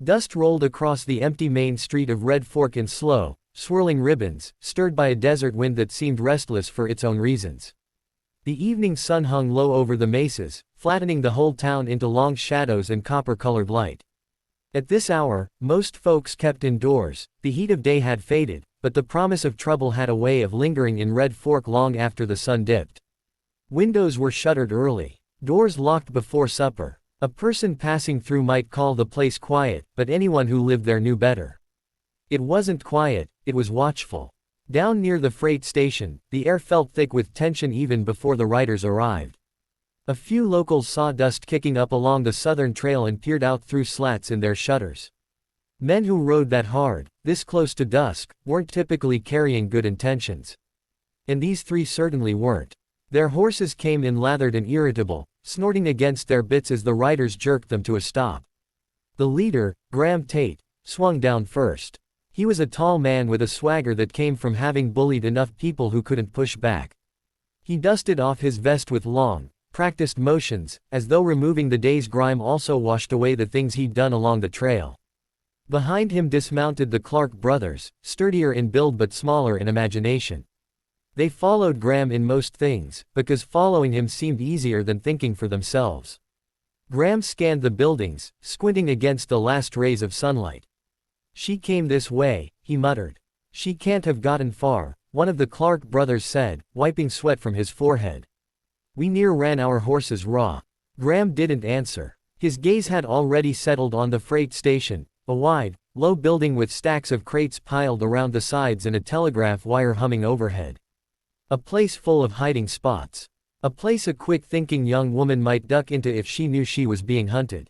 Dust rolled across the empty main street of Red Fork in slow, swirling ribbons, stirred by a desert wind that seemed restless for its own reasons. The evening sun hung low over the mesas, flattening the whole town into long shadows and copper-colored light. At this hour, most folks kept indoors. The heat of day had faded, but the promise of trouble had a way of lingering in Red Fork long after the sun dipped. Windows were shuttered early, doors locked before supper. A person passing through might call the place quiet, but anyone who lived there knew better. It wasn't quiet, it was watchful. Down near the freight station, the air felt thick with tension even before the riders arrived. A few locals saw dust kicking up along the southern trail and peered out through slats in their shutters. Men who rode that hard, this close to dusk, weren't typically carrying good intentions. And these three certainly weren't. Their horses came in lathered and irritable, snorting against their bits as the riders jerked them to a stop. The leader, Graham Tate, swung down first. He was a tall man with a swagger that came from having bullied enough people who couldn't push back. He dusted off his vest with long, practiced motions, as though removing the day's grime also washed away the things he'd done along the trail. Behind him dismounted the Clark brothers, sturdier in build but smaller in imagination. They followed Graham in most things, because following him seemed easier than thinking for themselves. Graham scanned the buildings, squinting against the last rays of sunlight. "She came this way," he muttered. "She can't have gotten far," one of the Clark brothers said, wiping sweat from his forehead. "We near ran our horses raw." Graham didn't answer. His gaze had already settled on the freight station, a wide, low building with stacks of crates piled around the sides and a telegraph wire humming overhead. A place full of hiding spots. A place a quick-thinking young woman might duck into if she knew she was being hunted.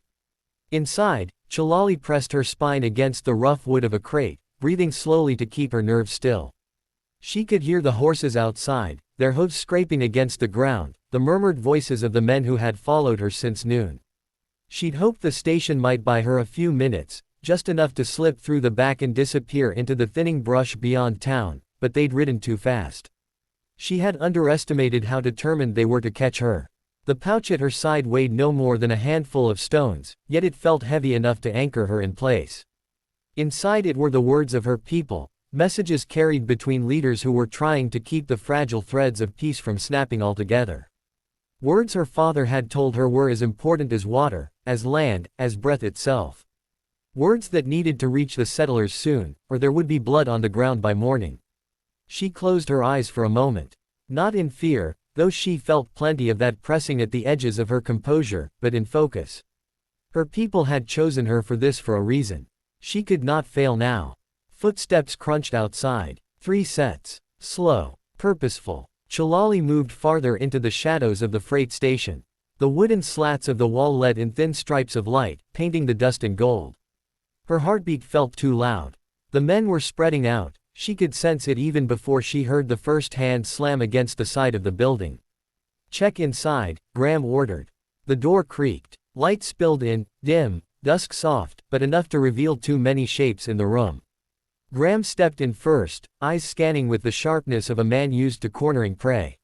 Inside, Chilali pressed her spine against the rough wood of a crate, breathing slowly to keep her nerves still. She could hear the horses outside, their hooves scraping against the ground, the murmured voices of the men who had followed her since noon. She'd hoped the station might buy her a few minutes, just enough to slip through the back and disappear into the thinning brush beyond town, but they'd ridden too fast. She had underestimated how determined they were to catch her. The pouch at her side weighed no more than a handful of stones, yet it felt heavy enough to anchor her in place. Inside it were the words of her people, messages carried between leaders who were trying to keep the fragile threads of peace from snapping altogether. Words her father had told her were as important as water, as land, as breath itself. Words that needed to reach the settlers soon, or there would be blood on the ground by morning. She closed her eyes for a moment. Not in fear, though she felt plenty of that pressing at the edges of her composure, but in focus. Her people had chosen her for this for a reason. She could not fail now. Footsteps crunched outside. 3 sets. Slow. Purposeful. Chilali moved farther into the shadows of the freight station. The wooden slats of the wall let in thin stripes of light, painting the dust in gold. Her heartbeat felt too loud. The men were spreading out. She could sense it even before she heard the first hand slam against the side of the building. "Check inside," Graham ordered. The door creaked. Light spilled in, dim, dusk soft, but enough to reveal too many shapes in the room. Graham stepped in first, eyes scanning with the sharpness of a man used to cornering prey.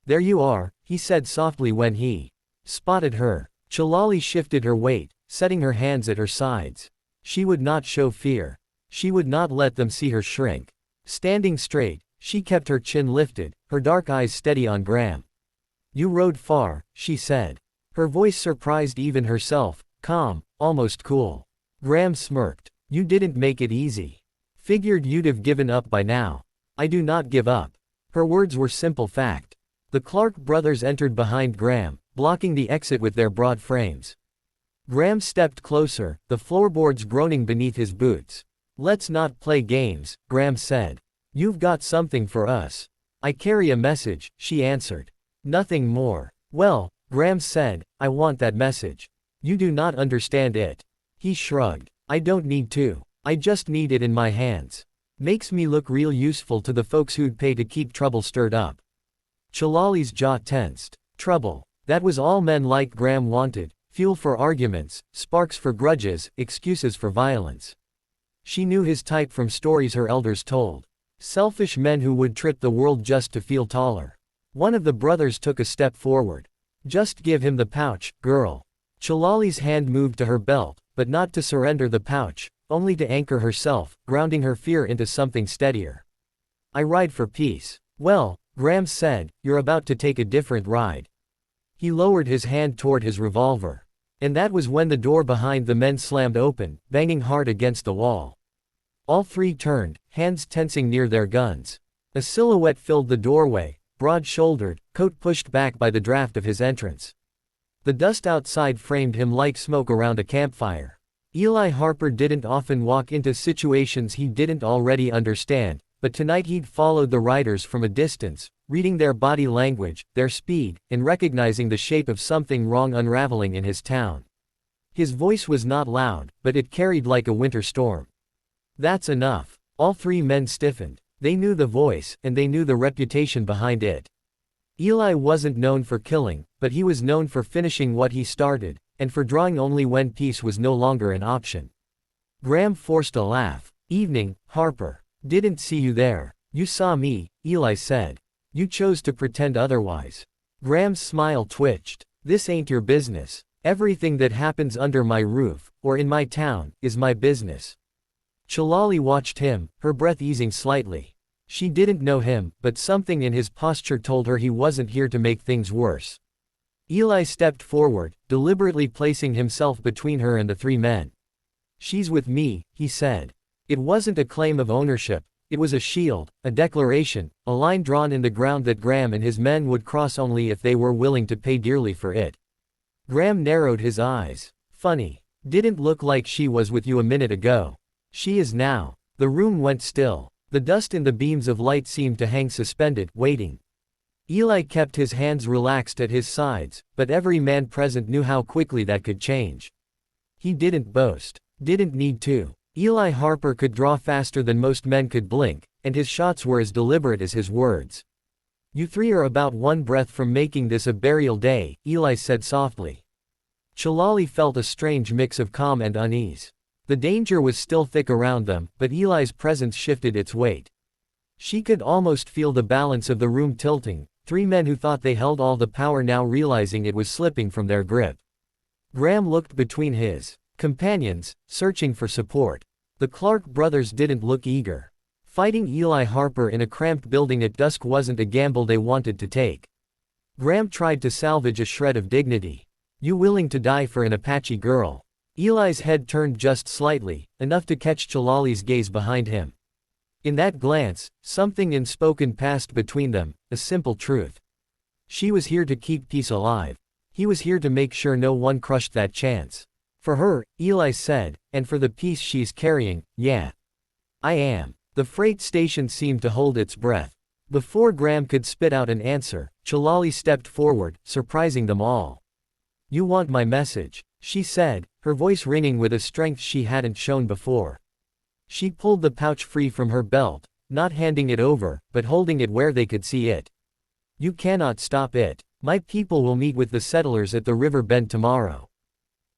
"There you are," he said softly when he spotted her. Chilali shifted her weight, setting her hands at her sides. She would not show fear. She would not let them see her shrink. Standing straight, she kept her chin lifted, her dark eyes steady on Graham. "You rode far," she said. Her voice surprised even herself, calm, almost cool. Graham smirked. "You didn't make it easy. Figured you'd have given up by now." "I do not give up." Her words were simple fact. The Clark brothers entered behind Graham, blocking the exit with their broad frames. Graham stepped closer, the floorboards groaning beneath his boots. "Let's not play games," Graham said. "You've got something for us." "I carry a message," she answered. "Nothing more." "Well," Graham said, "I want that message." "You do not understand it." He shrugged. "I don't need to. I just need it in my hands. Makes me look real useful to the folks who'd pay to keep trouble stirred up." Chilali's jaw tensed. Trouble. That was all men like Graham wanted. Fuel for arguments, sparks for grudges, excuses for violence. She knew his type from stories her elders told. Selfish men who would trip the world just to feel taller. One of the brothers took a step forward. "Just give him the pouch, girl." Chilali's hand moved to her belt, but not to surrender the pouch, only to anchor herself, grounding her fear into something steadier. I ride for peace. Well, Graham said, you're about to take a different ride. He lowered his hand toward his revolver. And that was when the door behind the men slammed open, banging hard against the wall. All three turned, hands tensing near their guns. A silhouette filled the doorway, broad-shouldered, coat pushed back by the draft of his entrance. The dust outside framed him like smoke around a campfire. Eli Harper didn't often walk into situations he didn't already understand, but tonight he'd followed the riders from a distance, reading their body language, their speed, and recognizing the shape of something wrong unraveling in his town. His voice was not loud, but it carried like a winter storm. That's enough. All three men stiffened. They knew the voice, and they knew the reputation behind it. Eli wasn't known for killing, but he was known for finishing what he started, and for drawing only when peace was no longer an option. Graham forced a laugh. Evening, Harper. Didn't see you there. You saw me, Eli said. You chose to pretend otherwise. Graham's smile twitched. This ain't your business. Everything that happens under my roof, or in my town, is my business. Chilali watched him, her breath easing slightly. She didn't know him, but something in his posture told her he wasn't here to make things worse. Eli stepped forward, deliberately placing himself between her and the three men. She's with me, he said. It wasn't a claim of ownership, it was a shield, a declaration, a line drawn in the ground that Graham and his men would cross only if they were willing to pay dearly for it. Graham narrowed his eyes. Funny. Didn't look like she was with you a minute ago. She is now. The room went still. The dust in the beams of light seemed to hang suspended, waiting. Eli kept his hands relaxed at his sides, but every man present knew how quickly that could change. He didn't boast. Didn't need to. Eli Harper could draw faster than most men could blink, and his shots were as deliberate as his words. You three are about one breath from making this a burial day, Eli said softly. Chilali felt a strange mix of calm and unease. The danger was still thick around them, but Eli's presence shifted its weight. She could almost feel the balance of the room tilting, three men who thought they held all the power now realizing it was slipping from their grip. Graham looked between his companions, searching for support. The Clark brothers didn't look eager. Fighting Eli Harper in a cramped building at dusk wasn't a gamble they wanted to take. Graham tried to salvage a shred of dignity. You willing to die for an Apache girl? Eli's head turned just slightly, enough to catch Chilali's gaze behind him. In that glance, something unspoken passed between them, a simple truth. She was here to keep peace alive. He was here to make sure no one crushed that chance. For her, Eli said, and for the peace she's carrying, yeah. I am. The freight station seemed to hold its breath. Before Graham could spit out an answer, Chilali stepped forward, surprising them all. You want my message, she said, her voice ringing with a strength she hadn't shown before. She pulled the pouch free from her belt, not handing it over, but holding it where they could see it. You cannot stop it. My people will meet with the settlers at the river bend tomorrow.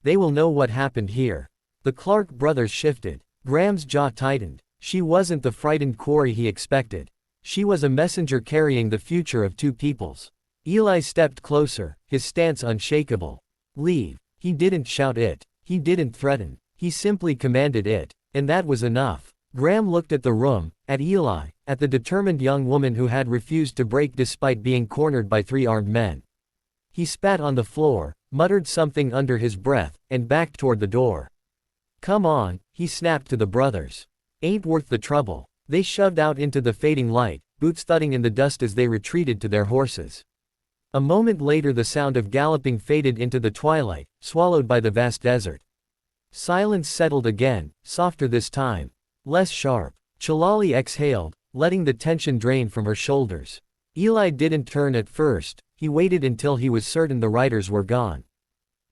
They will know what happened here. The Clark brothers shifted. Graham's jaw tightened. She wasn't the frightened quarry he expected. She was a messenger carrying the future of two peoples. Eli stepped closer, his stance unshakable. Leave. He didn't shout it. He didn't threaten. He simply commanded it. And that was enough. Graham looked at the room, at Eli, at the determined young woman who had refused to break despite being cornered by three armed men. He spat on the floor, muttered something under his breath, and backed toward the door. Come on, he snapped to the brothers. Ain't worth the trouble. They shoved out into the fading light, boots thudding in the dust as they retreated to their horses. A moment later the sound of galloping faded into the twilight, swallowed by the vast desert. Silence settled again, softer this time. Less sharp. Chilali exhaled, letting the tension drain from her shoulders. Eli didn't turn at first, he waited until he was certain the riders were gone.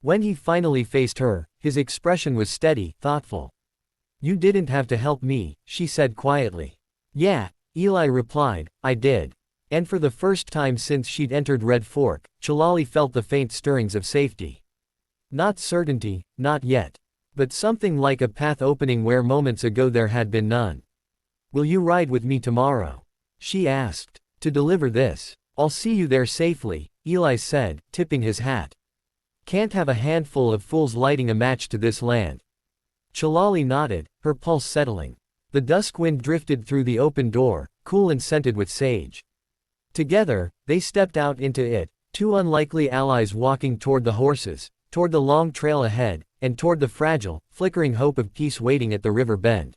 When he finally faced her, his expression was steady, thoughtful. You didn't have to help me, she said quietly. Yeah, Eli replied, I did. And for the first time since she'd entered Red Fork, Chilali felt the faint stirrings of safety. Not certainty, not yet. But something like a path opening where moments ago there had been none. Will you ride with me tomorrow? She asked. To deliver this. I'll see you there safely, Eli said, tipping his hat. Can't have a handful of fools lighting a match to this land. Chilali nodded, her pulse settling. The dusk wind drifted through the open door, cool and scented with sage. Together, they stepped out into it, two unlikely allies walking toward the horses, toward the long trail ahead, and toward the fragile, flickering hope of peace waiting at the river bend.